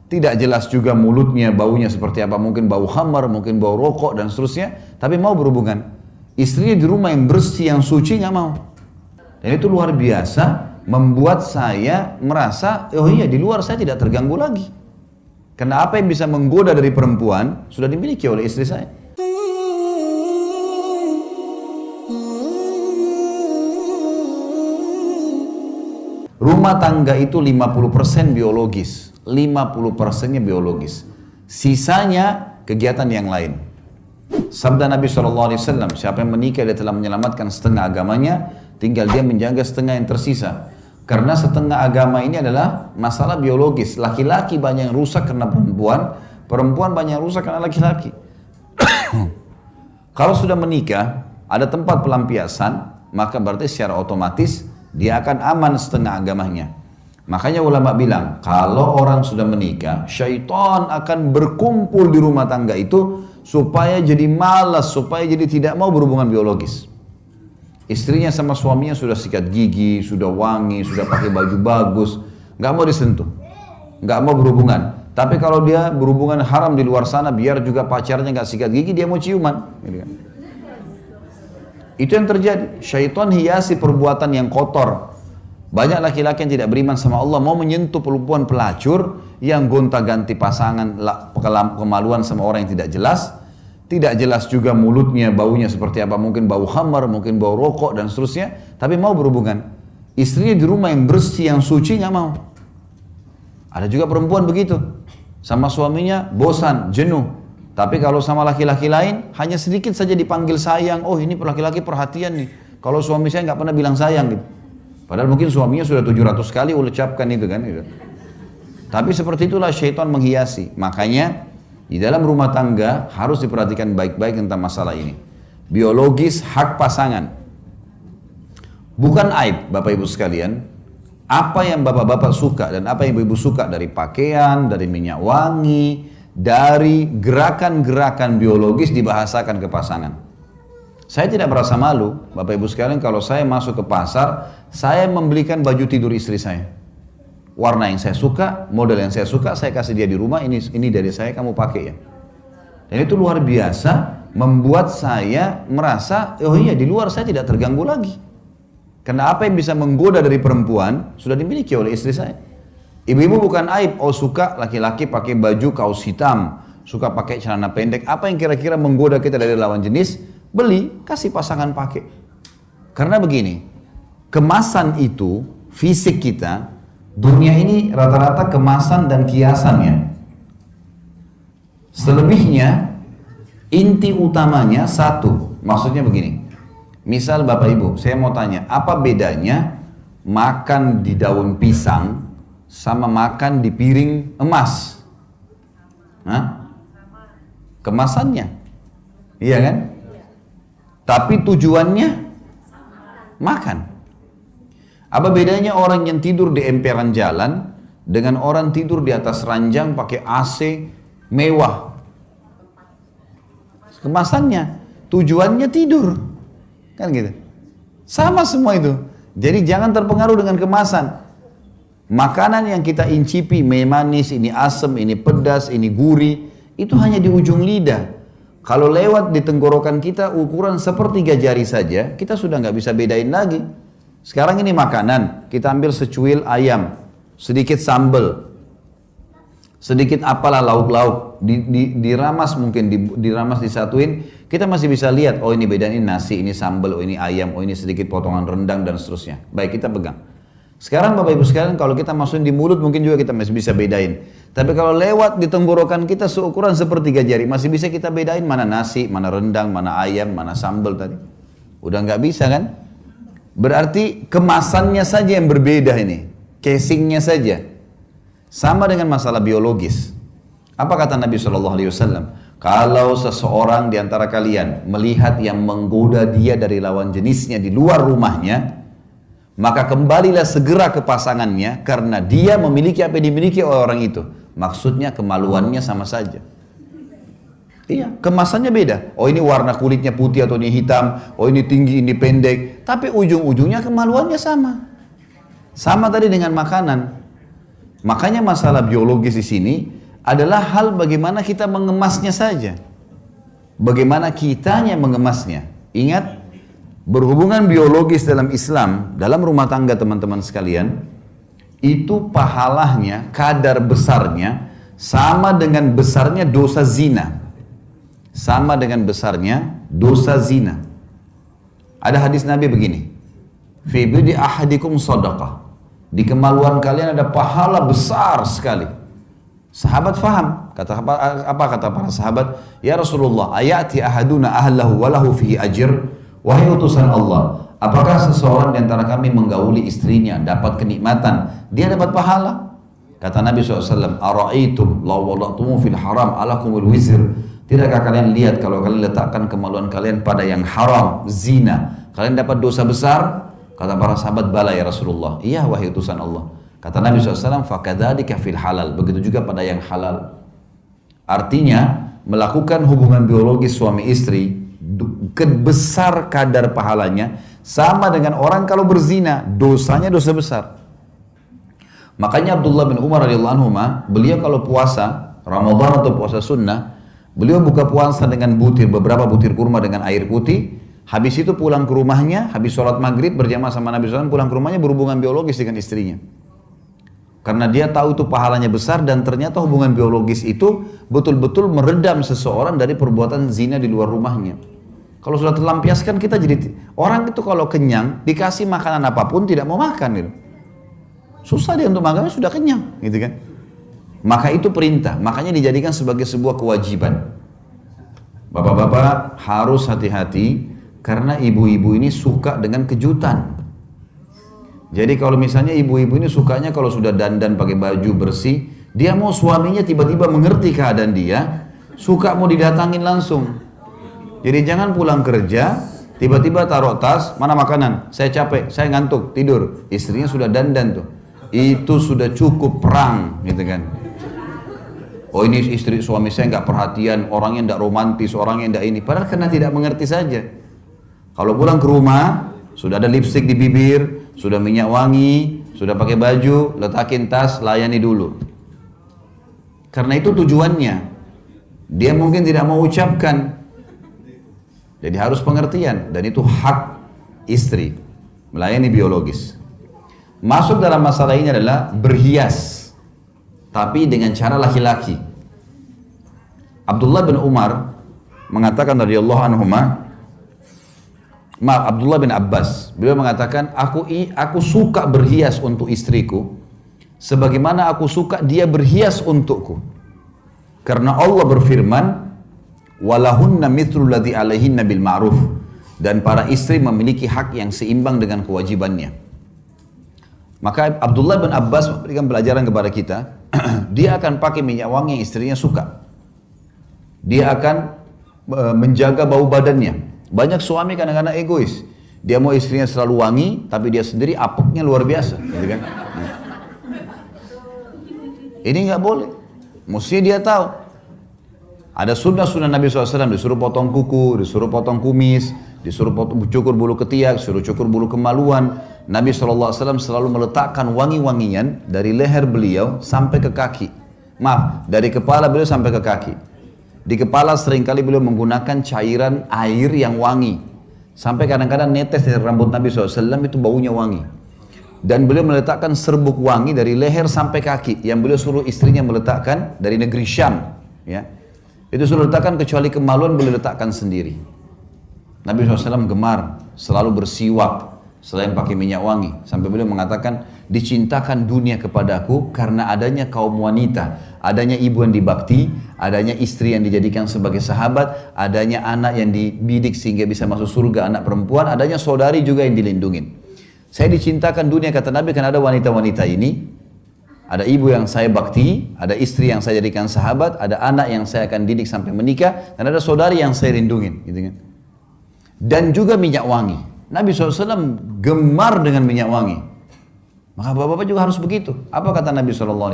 tidak jelas juga mulutnya, baunya seperti apa, mungkin bau khamar, mungkin bau rokok dan seterusnya, tapi mau berhubungan. Istrinya di rumah yang bersih, yang suci nggak mau. Dan itu luar biasa, membuat saya merasa, oh iya di luar saya tidak terganggu lagi. Karena apa yang bisa menggoda dari perempuan, sudah dimiliki oleh istri saya. Rumah tangga itu 50% biologis, 50%-nya biologis. Sisanya kegiatan yang lain. Sabda Nabi SAW, siapa yang menikah dia telah menyelamatkan setengah agamanya, tinggal dia menjaga setengah yang tersisa. Karena setengah agama ini adalah masalah biologis. Laki-laki banyak yang rusak karena perempuan, perempuan banyak yang rusak karena laki-laki. Kalau sudah menikah, ada tempat pelampiasan, maka berarti secara otomatis dia akan aman setengah agamanya. Makanya ulama bilang, kalau orang sudah menikah, syaitan akan berkumpul di rumah tangga itu supaya jadi malas, supaya jadi tidak mau berhubungan biologis. Istrinya sama suaminya sudah sikat gigi, sudah wangi, sudah pakai baju bagus, nggak mau disentuh, nggak mau berhubungan. Tapi kalau dia berhubungan haram di luar sana, biar juga pacarnya nggak sikat gigi, dia mau ciuman. Gitu kan. Itu yang terjadi. Syaitan hiasi perbuatan yang kotor. Banyak laki-laki yang tidak beriman sama Allah mau menyentuh perempuan pelacur yang gonta-ganti pasangan, kemaluan sama orang yang tidak jelas. Tidak jelas juga mulutnya, baunya seperti apa. Mungkin bau khamar, mungkin bau rokok dan seterusnya. Tapi mau berhubungan. Istrinya di rumah yang bersih, yang suci nggak mau. Ada juga perempuan begitu. Sama suaminya bosan, jenuh. Tapi kalau sama laki-laki lain, hanya sedikit saja dipanggil sayang. Oh ini laki-laki perhatian nih. Kalau suami saya nggak pernah bilang sayang gitu. Padahal mungkin suaminya sudah 700 kali ucapkan itu kan. Gitu. Tapi seperti itulah syaitan menghiasi. Makanya di dalam rumah tangga harus diperhatikan baik-baik tentang masalah ini. Biologis hak pasangan. Bukan aib Bapak Ibu sekalian. Apa yang Bapak-Bapak suka dan apa yang Ibu suka dari pakaian, dari minyak wangi, dari gerakan-gerakan biologis dibahasakan ke pasangan. Saya tidak merasa malu, Bapak Ibu sekalian, kalau saya masuk ke pasar, saya membelikan baju tidur istri saya. Warna yang saya suka, model yang saya suka, saya kasih dia di rumah, ini dari saya, kamu pakai ya. Dan itu luar biasa, membuat saya merasa, oh iya di luar saya tidak terganggu lagi. Karena apa yang bisa menggoda dari perempuan, sudah dimiliki oleh istri saya. Ibu-ibu bukan aib, oh suka laki-laki pakai baju kaos hitam, suka pakai celana pendek, apa yang kira-kira menggoda kita dari lawan jenis, beli, kasih pasangan pakai. Karena begini, kemasan itu, fisik kita, dunia ini rata-rata kemasan dan kiasannya. Selebihnya, inti utamanya satu, maksudnya begini, misal Bapak Ibu, saya mau tanya, apa bedanya makan di daun pisang, sama makan di piring emas? Hah? Kemasannya, iya kan? Tapi tujuannya makan. Apa bedanya orang yang tidur di emperan jalan dengan orang tidur di atas ranjang pakai AC mewah? Kemasannya, tujuannya tidur, kan gitu. Sama semua itu. Jadi jangan terpengaruh dengan kemasan. Makanan yang kita incipi, manis, ini asam, ini pedas, ini gurih, itu hanya di ujung lidah. Kalau lewat di tenggorokan kita ukuran sepertiga jari saja, kita sudah nggak bisa bedain lagi. Sekarang ini makanan, kita ambil secuil ayam, sedikit sambal, sedikit apalah lauk-lauk, diramas mungkin, diramas disatuin, kita masih bisa lihat, oh ini bedain, ini nasi, ini sambal, oh ini ayam, oh ini sedikit potongan rendang dan seterusnya. Baik, kita pegang. Sekarang Bapak Ibu sekalian, kalau kita masukin di mulut mungkin juga kita masih bisa bedain. Tapi kalau lewat di tenggorokan kita seukuran sepertiga jari, masih bisa kita bedain mana nasi, mana rendang, mana ayam, mana sambal tadi. Udah nggak bisa kan? Berarti kemasannya saja yang berbeda ini, casingnya saja. Sama dengan masalah biologis. Apa kata Nabi SAW? Kalau seseorang di antara kalian melihat yang menggoda dia dari lawan jenisnya di luar rumahnya, maka kembalilah segera ke pasangannya karena dia memiliki apa yang dimiliki oleh orang itu. Maksudnya kemaluannya sama saja. Iya, kemasannya beda. Oh ini warna kulitnya putih atau ini hitam. Oh ini tinggi, ini pendek. Tapi ujung-ujungnya kemaluannya sama. Sama tadi dengan makanan. Makanya masalah biologis di sini adalah hal bagaimana kita mengemasnya saja. Bagaimana kitanya mengemasnya. Ingat, berhubungan biologis dalam Islam, dalam rumah tangga teman-teman sekalian, itu pahalanya, kadar besarnya, sama dengan besarnya dosa zina. Sama dengan besarnya dosa zina. Ada hadis Nabi begini, fi bidi ahadikum sadaqah. Di kemaluan kalian ada pahala besar sekali. Sahabat faham, apa kata para sahabat? Ya Rasulullah, ayati ahaduna ahlahu walahu fihi ajr. Wahai utusan Allah, apakah seseorang di antara kami menggauli istrinya dapat kenikmatan, dia dapat pahala? Kata Nabi SAW, ara'aitum law wada'tumu fil haram alakumul wizr. Tidakkah kalian lihat kalau kalian letakkan kemaluan kalian pada yang haram, zina, kalian dapat dosa besar? Kata para sahabat, bala ya Rasulullah. Iya wahai utusan Allah. Kata Nabi SAW, fakadzalika fil halal. Begitu juga pada yang halal. Artinya, melakukan hubungan biologis suami istri, besar kadar pahalanya, sama dengan orang kalau berzina, dosanya dosa besar. Makanya Abdullah bin Umar radhiyallahu anhu, beliau kalau puasa, Ramadan atau puasa sunnah, beliau buka puasa dengan beberapa butir kurma dengan air putih. Habis itu pulang ke rumahnya, habis sholat maghrib berjamaah sama Nabi SAW, pulang ke rumahnya berhubungan biologis dengan istrinya. Karena dia tahu itu pahalanya besar dan ternyata hubungan biologis itu betul-betul meredam seseorang dari perbuatan zina di luar rumahnya. Kalau sudah terlampiaskan kita jadi, orang itu kalau kenyang, dikasih makanan apapun tidak mau makan gitu. Susah dia untuk makan, sudah kenyang gitu kan. Maka itu perintah, makanya dijadikan sebagai sebuah kewajiban. Bapak-bapak harus hati-hati, karena ibu-ibu ini suka dengan kejutan. Jadi kalau misalnya ibu-ibu ini sukanya kalau sudah dandan pakai baju bersih, dia mau suaminya tiba-tiba mengerti keadaan dia, suka mau didatangin langsung. Jadi jangan pulang kerja, tiba-tiba taruh tas, mana makanan? Saya capek, saya ngantuk, tidur. Istrinya sudah dandan tuh. Itu sudah cukup perang, gitu kan. Oh ini istri suami saya nggak perhatian, orangnya nggak romantis, orangnya nggak ini. Padahal karena tidak mengerti saja. Kalau pulang ke rumah, sudah ada lipstik di bibir, sudah minyak wangi, sudah pakai baju, letakin tas, layani dulu. Karena itu tujuannya. Dia mungkin tidak mau ucapkan. Jadi harus pengertian, dan itu hak istri, melayani biologis. Masuk dalam masalah ini adalah berhias, tapi dengan cara laki-laki. Abdullah bin Umar mengatakan radhiyallahu anhuma, Abdullah bin Abbas, beliau mengatakan, aku suka berhias untuk istriku, sebagaimana aku suka dia berhias untukku. Karena Allah berfirman, walahunna mithlu ladzi alaihinna bil ma'ruf, dan para istri memiliki hak yang seimbang dengan kewajibannya. Maka Abdullah bin Abbas memberikan pelajaran kepada kita, dia akan pakai minyak wangi yang istrinya suka. Dia akan menjaga bau badannya. Banyak suami kadang-kadang egois. Dia mau istrinya selalu wangi, tapi dia sendiri apeknya luar biasa, gitu kan? Ini nggak boleh. Mesti dia tahu. Ada sunnah Nabi SAW, disuruh potong kuku, disuruh potong kumis, disuruh cukur bulu ketiak, disuruh cukur bulu kemaluan. Nabi SAW selalu meletakkan wangi-wangian dari leher beliau sampai ke kaki. Maaf, dari kepala beliau sampai ke kaki. Di kepala seringkali beliau menggunakan cairan air yang wangi. Sampai kadang-kadang netes dari rambut Nabi SAW itu baunya wangi. Dan beliau meletakkan serbuk wangi dari leher sampai kaki. Yang beliau suruh istrinya meletakkan dari negeri Syam. Ya. Itu suruh letakkan, kecuali kemaluan beliau letakkan sendiri. Nabi SAW gemar selalu bersiwak selain pakai minyak wangi. Sampai beliau mengatakan, dicintakan dunia kepadaku karena adanya kaum wanita, adanya ibu yang dibakti, adanya istri yang dijadikan sebagai sahabat, adanya anak yang dibidik sehingga bisa masuk surga, anak perempuan, adanya saudari juga yang dilindungi. Saya dicintakan dunia, kata Nabi, karena ada wanita-wanita ini. Ada ibu yang saya bakti, ada istri yang saya jadikan sahabat, ada anak yang saya akan didik sampai menikah, dan ada saudari yang saya lindungin, gitu kan. Dan juga minyak wangi. Nabi SAW gemar dengan minyak wangi. Maka bapak-bapak juga harus begitu. Apa kata Nabi SAW?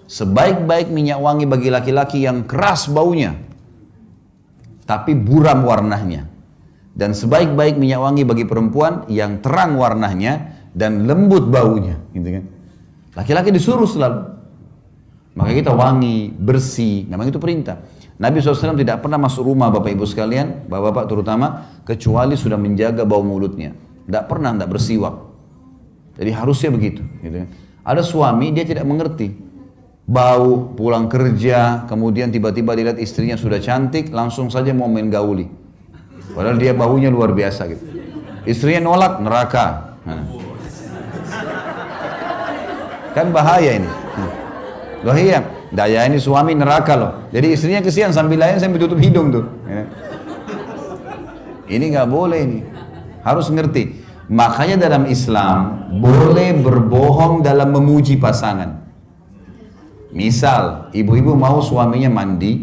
Sebaik-baik minyak wangi bagi laki-laki yang keras baunya, tapi buram warnanya. Dan sebaik-baik minyak wangi bagi perempuan yang terang warnanya dan lembut baunya, gitu kan. Laki-laki disuruh selalu. Maka kita wangi, bersih, memang itu perintah. Nabi SAW tidak pernah masuk rumah Bapak Ibu sekalian, Bapak-Bapak terutama, kecuali sudah menjaga bau mulutnya. Tidak pernah tidak bersiwak. Jadi harusnya begitu. Gitu. Ada suami dia tidak mengerti. Bau, pulang kerja, kemudian tiba-tiba dilihat istrinya sudah cantik, langsung saja mau main gauli. Padahal dia baunya luar biasa gitu. Istrinya nolak, neraka. Kan bahaya ini. Bahaya. Daya ini suami neraka loh. Jadi istrinya kesian sambil lain sambil tutup hidung tuh. Ini nggak boleh ini. Harus ngerti. Makanya dalam Islam boleh berbohong dalam memuji pasangan. Misal, ibu-ibu mau suaminya mandi,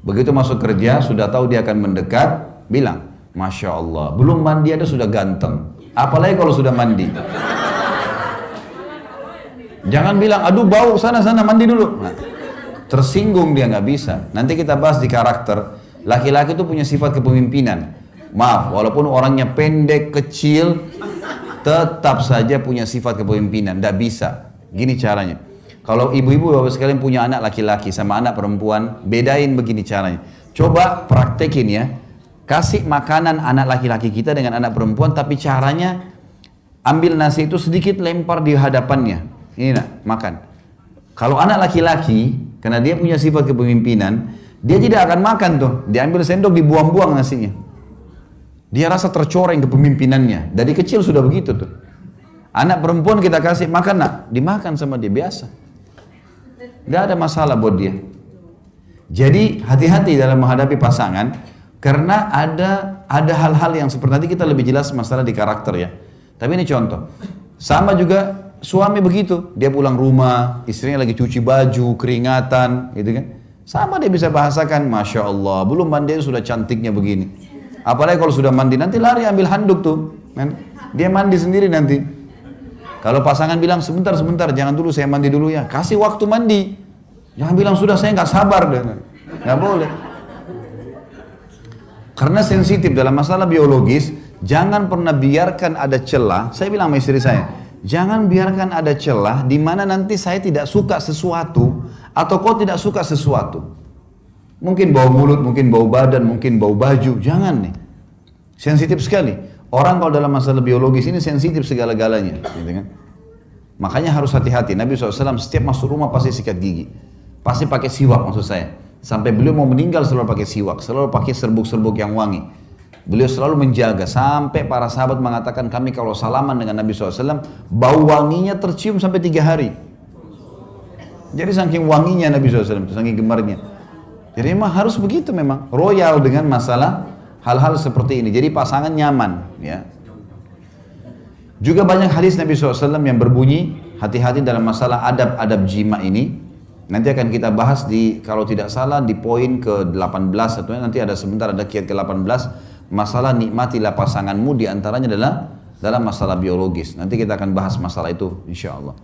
begitu masuk kerja sudah tahu dia akan mendekat, bilang, Masya Allah, belum mandi ada sudah ganteng. Apalagi kalau sudah mandi. Jangan bilang, aduh bau, sana-sana mandi dulu. Nah, tersinggung dia nggak bisa. Nanti kita bahas di karakter. Laki-laki itu punya sifat kepemimpinan. Maaf, walaupun orangnya pendek, kecil, tetap saja punya sifat kepemimpinan. Nggak bisa. Gini caranya. Kalau ibu-ibu bapak sekalian punya anak laki-laki sama anak perempuan, bedain begini caranya. Coba praktekin ya. Kasih makanan anak laki-laki kita dengan anak perempuan, tapi caranya ambil nasi itu sedikit lempar di hadapannya. Ini nak, makan. Kalau anak laki-laki, karena dia punya sifat kepemimpinan, dia tidak akan makan tuh. Dia ambil sendok, dibuang-buang nasinya. Dia rasa tercoreng kepemimpinannya. Dari kecil sudah begitu tuh. Anak perempuan kita kasih makan nak, dimakan sama dia biasa. Gak ada masalah buat dia. Jadi hati-hati dalam menghadapi pasangan, karena ada hal-hal yang seperti nanti kita lebih jelas masalah di karakter ya. Tapi ini contoh. Sama juga suami begitu, dia pulang rumah, istrinya lagi cuci baju, keringatan, gitu kan. Sama dia bisa bahasakan, Masya Allah, belum mandi sudah cantiknya begini. Apalagi kalau sudah mandi, nanti lari ambil handuk tuh. Dia mandi sendiri nanti. Kalau pasangan bilang, sebentar, jangan dulu, saya mandi dulu ya. Kasih waktu mandi. Jangan bilang, sudah saya nggak sabar. Nggak boleh. Karena sensitif dalam masalah biologis, jangan pernah biarkan ada celah. Saya bilang sama istri saya, jangan biarkan ada celah di mana nanti saya tidak suka sesuatu atau kau tidak suka sesuatu. Mungkin bau mulut, mungkin bau badan, mungkin bau baju. Jangan nih. Sensitif sekali. Orang kalau dalam masalah biologis ini sensitif segala-galanya. Gitu kan? Makanya harus hati-hati. Nabi SAW setiap masuk rumah pasti sikat gigi. Pasti pakai siwak maksud saya. Sampai beliau mau meninggal selalu pakai siwak. Selalu pakai serbuk-serbuk yang wangi. Beliau selalu menjaga sampai para sahabat mengatakan kami kalau salaman dengan Nabi SAW bau wanginya tercium sampai 3 hari. Jadi saking wanginya Nabi SAW, saking gemarnya. Jadi memang harus begitu memang. Royal dengan masalah hal-hal seperti ini. Jadi pasangan nyaman. Ya. Juga banyak hadis Nabi SAW yang berbunyi hati-hati dalam masalah adab-adab jima ini. Nanti akan kita bahas di kalau tidak salah di poin ke-18 atau nanti ada sebentar ada kiat ke-18. Masalah nikmatilah pasanganmu diantaranya adalah dalam masalah biologis. Nanti kita akan bahas masalah itu insya Allah.